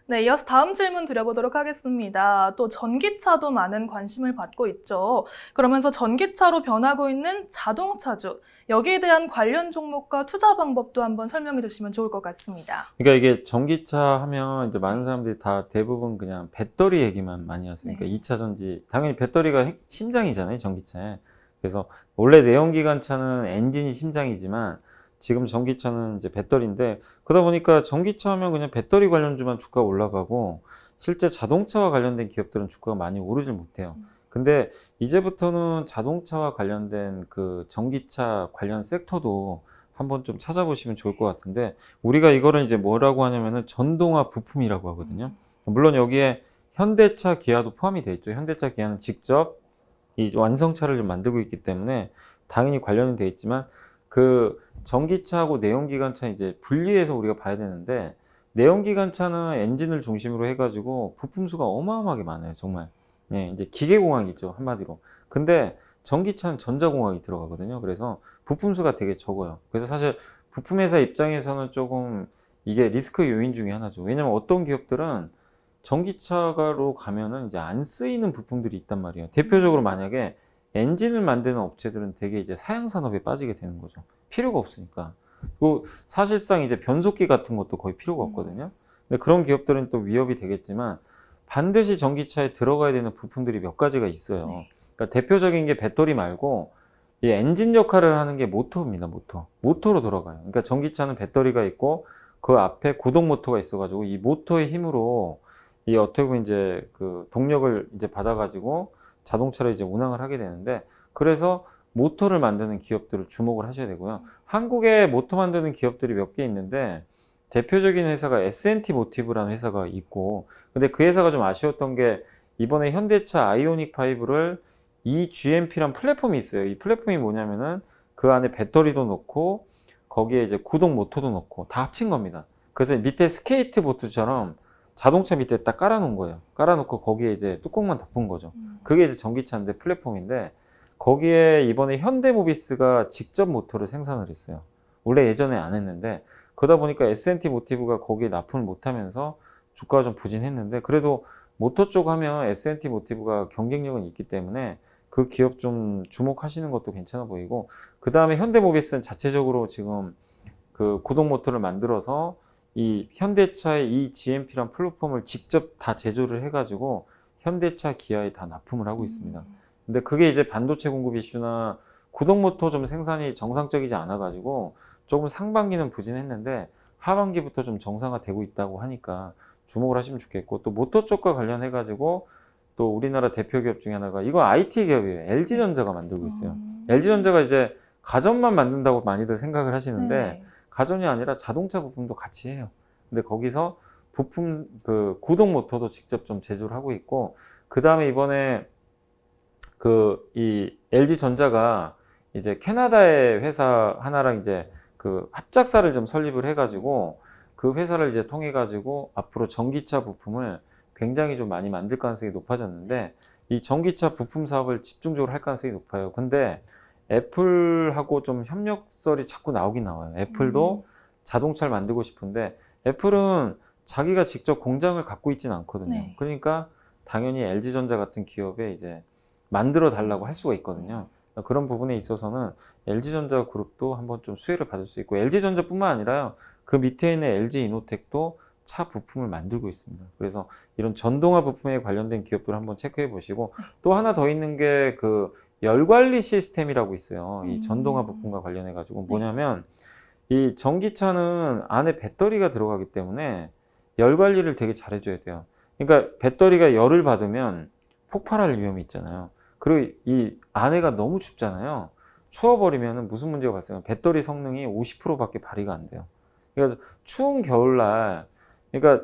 네, 이어서 다음 질문 드려보도록 하겠습니다. 또 전기차도 많은 관심을 받고 있죠. 그러면서 전기차로 변하고 있는 자동차주, 여기에 대한 관련 종목과 투자 방법도 한번 설명해 주시면 좋을 것 같습니다. 그러니까 이게 전기차 하면 이제 많은 네. 사람들이 다 대부분 그냥 배터리 얘기만 많이 하세요. 그러니까 네. 2차 전지, 당연히 배터리가 심장이잖아요, 전기차에. 그래서 원래 내연기관차는 엔진이 심장이지만 지금 전기차는 이제 배터리인데, 그러다 보니까 전기차 하면 그냥 배터리 관련주만 주가가 올라가고 실제 자동차와 관련된 기업들은 주가가 많이 오르질 못해요. 근데 이제부터는 자동차와 관련된 그 전기차 관련 섹터도 한번 좀 찾아보시면 좋을 것 같은데, 우리가 이거를 이제 뭐라고 하냐면은 전동화 부품이라고 하거든요. 물론 여기에 현대차, 기아도 포함이 되어 있죠. 현대차, 기아는 직접 이 완성차를 만들고 있기 때문에 당연히 관련이 되어 있지만, 그 전기차하고 내연기관차 이제 분리해서 우리가 봐야 되는데, 내연기관차는 엔진을 중심으로 해가지고 부품수가 어마어마하게 많아요, 정말. 예, 이제 기계공학이죠, 한마디로. 근데 전기차는 전자공학이 들어가거든요. 그래서 부품수가 되게 적어요. 그래서 사실 부품회사 입장에서는 조금 이게 리스크 요인 중에 하나죠. 왜냐면 어떤 기업들은 전기차로 가면은 이제 안 쓰이는 부품들이 있단 말이에요. 대표적으로 만약에 엔진을 만드는 업체들은 되게 이제 사양 산업에 빠지게 되는 거죠. 필요가 없으니까. 그 사실상 이제 변속기 같은 것도 거의 필요가 없거든요. 근데 그런 기업들은 또 위협이 되겠지만 반드시 전기차에 들어가야 되는 부품들이 몇 가지가 있어요. 네. 그러니까 대표적인 게 배터리 말고 이 엔진 역할을 하는 게 모터입니다. 모터로 돌아가요. 그러니까 전기차는 배터리가 있고 그 앞에 구동 모터가 있어가지고 이 모터의 힘으로 이 어떻게 보면 이제 그 동력을 이제 받아가지고 자동차를 이제 운항을 하게 되는데, 그래서 모터를 만드는 기업들을 주목을 하셔야 되고요. 한국에 모터 만드는 기업들이 몇 개 있는데 대표적인 회사가 S&T 모티브라는 회사가 있고, 근데 그 회사가 좀 아쉬웠던 게 이번에 현대차 아이오닉 5를 이 GMP란 플랫폼이 있어요. 이 플랫폼이 뭐냐면은 그 안에 배터리도 넣고 거기에 이제 구동 모터도 넣고 다 합친 겁니다. 그래서 밑에 스케이트 보트처럼 자동차 밑에 딱 깔아놓은 거예요. 깔아놓고 거기에 이제 뚜껑만 덮은 거죠. 그게 이제 전기차인데 플랫폼인데, 거기에 이번에 현대모비스가 직접 모터를 생산을 했어요. 원래 예전에 안 했는데, 그러다 보니까 S&T 모티브가 거기에 납품을 못하면서 주가가 좀 부진했는데, 그래도 모터 쪽 하면 S&T 모티브가 경쟁력은 있기 때문에 그 기업 좀 주목하시는 것도 괜찮아 보이고, 그 다음에 현대모비스는 자체적으로 지금 그 구동 모터를 만들어서 이 현대차의 이 GMP란 플랫폼을 직접 다 제조를 해가지고 현대차, 기아에 다 납품을 하고 있습니다. 근데 그게 이제 반도체 공급 이슈나 구동 모터 좀 생산이 정상적이지 않아가지고 조금 상반기는 부진했는데 하반기부터 좀 정상화되고 있다고 하니까 주목을 하시면 좋겠고, 또 모터 쪽과 관련해가지고 또 우리나라 대표 기업 중에 하나가, 이거 IT 기업이에요. LG전자가 만들고 있어요. LG전자가 이제 가전만 만든다고 많이들 생각을 하시는데 네네. 가전이 아니라 자동차 부품도 같이 해요. 근데 거기서 부품 그 구동 모터도 직접 좀 제조를 하고 있고, 그 다음에 이번에 그 이 LG전자가 이제 캐나다의 회사 하나랑 이제 그 합작사를 좀 설립을 해가지고 그 회사를 이제 통해 가지고 앞으로 전기차 부품을 굉장히 좀 많이 만들 가능성이 높아졌는데, 이 전기차 부품 사업을 집중적으로 할 가능성이 높아요. 근데 애플하고 좀 협력설이 자꾸 나오긴 나와요. 애플도 자동차를 만들고 싶은데 애플은 자기가 직접 공장을 갖고 있지는 않거든요. 네. 그러니까 당연히 LG전자 같은 기업에 이제 만들어 달라고 할 수가 있거든요. 그런 부분에 있어서는 LG전자 그룹도 한번 좀 수혜를 받을 수 있고, LG전자뿐만 아니라요, 그 밑에 있는 LG이노텍도 차 부품을 만들고 있습니다. 그래서 이런 전동화 부품에 관련된 기업들을 한번 체크해 보시고, 네. 또 하나 더 있는 게 그 열관리 시스템이라고 있어요. 이 전동화 음. 부품과 관련해 가지고 네. 뭐냐면, 이 전기차는 안에 배터리가 들어가기 때문에 열 관리를 되게 잘해줘야 돼요. 그러니까 배터리가 열을 받으면 폭발할 위험이 있잖아요. 그리고 이 안에가 너무 춥잖아요. 추워버리면 무슨 문제가 발생해요? 배터리 성능이 50%밖에 발휘가 안 돼요. 그러니까 추운 겨울날, 그러니까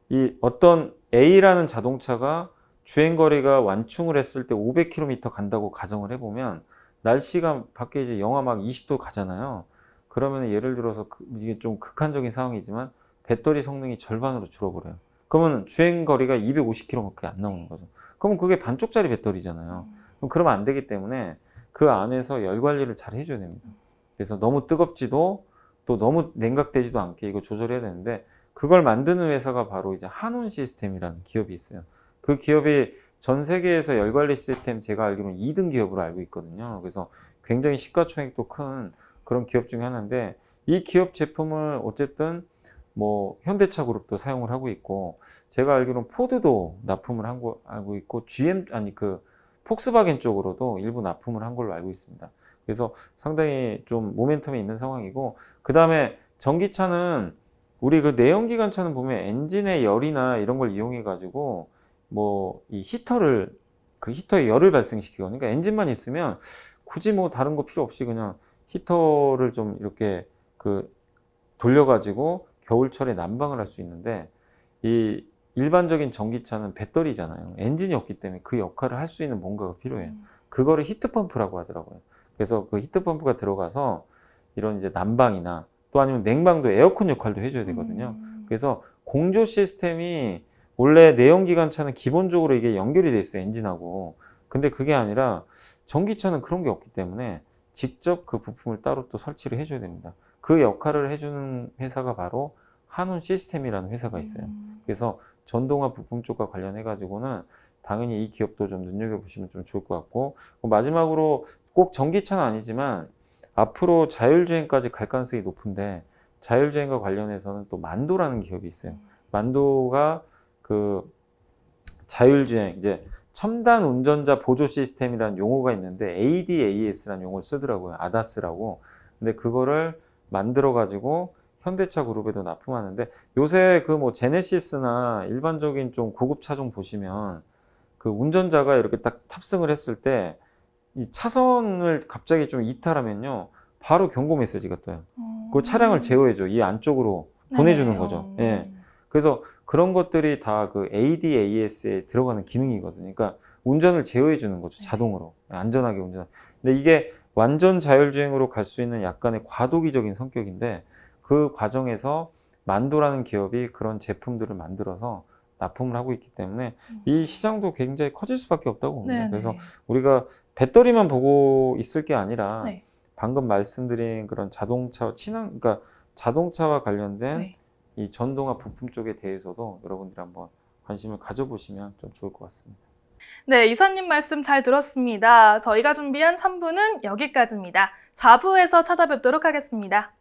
이 어떤 A라는 자동차가 주행거리가 완충을 했을 때 500km 간다고 가정을 해보면, 날씨가 밖에 이제 영하 막 20도 가잖아요. 그러면 예를 들어서 이게 좀 극한적인 상황이지만 배터리 성능이 절반으로 줄어버려요. 그러면 주행거리가 250km밖에 안 나오는 거죠. 그러면 그게 반쪽짜리 배터리잖아요. 그럼 그러면 안 되기 때문에 그 안에서 열 관리를 잘 해줘야 됩니다. 그래서 너무 뜨겁지도 또 너무 냉각되지도 않게 이거 조절해야 되는데, 그걸 만드는 회사가 바로 이제 한온 시스템이라는 기업이 있어요. 그 기업이 전 세계에서 열 관리 시스템 제가 알기로는 2등 기업으로 알고 있거든요. 그래서 굉장히 시가총액도 큰 그런 기업 중에 하나인데, 이 기업 제품을 어쨌든 뭐 현대차 그룹도 사용을 하고 있고, 제가 알기로는 포드도 납품을 한 거 알고 있고, 그 폭스바겐 쪽으로도 일부 납품을 한 걸로 알고 있습니다. 그래서 상당히 좀 모멘텀이 있는 상황이고, 그 다음에 전기차는 우리 그 내연기관차는 보면 엔진의 열이나 이런 걸 이용해 가지고 뭐 이 히터를, 그 히터에 열을 발생시키거든요. 그러니까 엔진만 있으면 굳이 뭐 다른 거 필요 없이 그냥 히터를 좀 이렇게 그 돌려가지고 겨울철에 난방을 할 수 있는데, 이 일반적인 전기차는 배터리잖아요. 엔진이 없기 때문에 그 역할을 할 수 있는 뭔가가 필요해요. 그거를 히트펌프라고 하더라고요. 그래서 그 히트펌프가 들어가서 이런 이제 난방이나 또 아니면 냉방도, 에어컨 역할도 해줘야 되거든요. 그래서 공조 시스템이, 원래 내연기관차는 기본적으로 이게 연결이 돼 있어요, 엔진하고. 근데 그게 아니라 전기차는 그런 게 없기 때문에 직접 그 부품을 따로 또 설치를 해줘야 됩니다. 그 역할을 해주는 회사가 바로 한온 시스템이라는 회사가 있어요. 그래서 전동화 부품 쪽과 관련해 가지고는 당연히 이 기업도 좀 눈여겨보시면 좀 좋을 것 같고, 마지막으로 꼭 전기차는 아니지만 앞으로 자율주행까지 갈 가능성이 높은데, 자율주행과 관련해서는 또 만도라는 기업이 있어요. 만도가 그 자율주행, 이제 첨단 운전자 보조 시스템이라는 용어가 있는데 ADAS라는 용어를 쓰더라고요. 아다스라고. 근데 그거를 만들어 가지고 현대차 그룹에도 납품하는데, 요새 그 뭐 제네시스나 일반적인 좀 고급 차종 보시면 그 운전자가 이렇게 딱 탑승을 했을 때 이 차선을 갑자기 좀 이탈하면요, 바로 경고 메시지가 떠요. 그 차량을 제어해줘. 이 안쪽으로 보내주는 거죠. 예. 그래서 그런 것들이 다 그 ADAS에 들어가는 기능이거든요. 그러니까 운전을 제어해 주는 거죠. 자동으로. 안전하게 운전. 근데 이게 완전 자율주행으로 갈 수 있는 약간의 과도기적인 성격인데, 그 과정에서 만도라는 기업이 그런 제품들을 만들어서 납품을 하고 있기 때문에 이 시장도 굉장히 커질 수밖에 없다고 봅니다. 네네. 그래서 우리가 배터리만 보고 있을 게 아니라 네. 방금 말씀드린 그런 자동차 그러니까 자동차와 관련된 네. 이 전동화 부품 쪽에 대해서도 여러분들이 한번 관심을 가져보시면 좀 좋을 것 같습니다. 네, 이사님 말씀 잘 들었습니다. 저희가 준비한 3부는 여기까지입니다. 4부에서 찾아뵙도록 하겠습니다.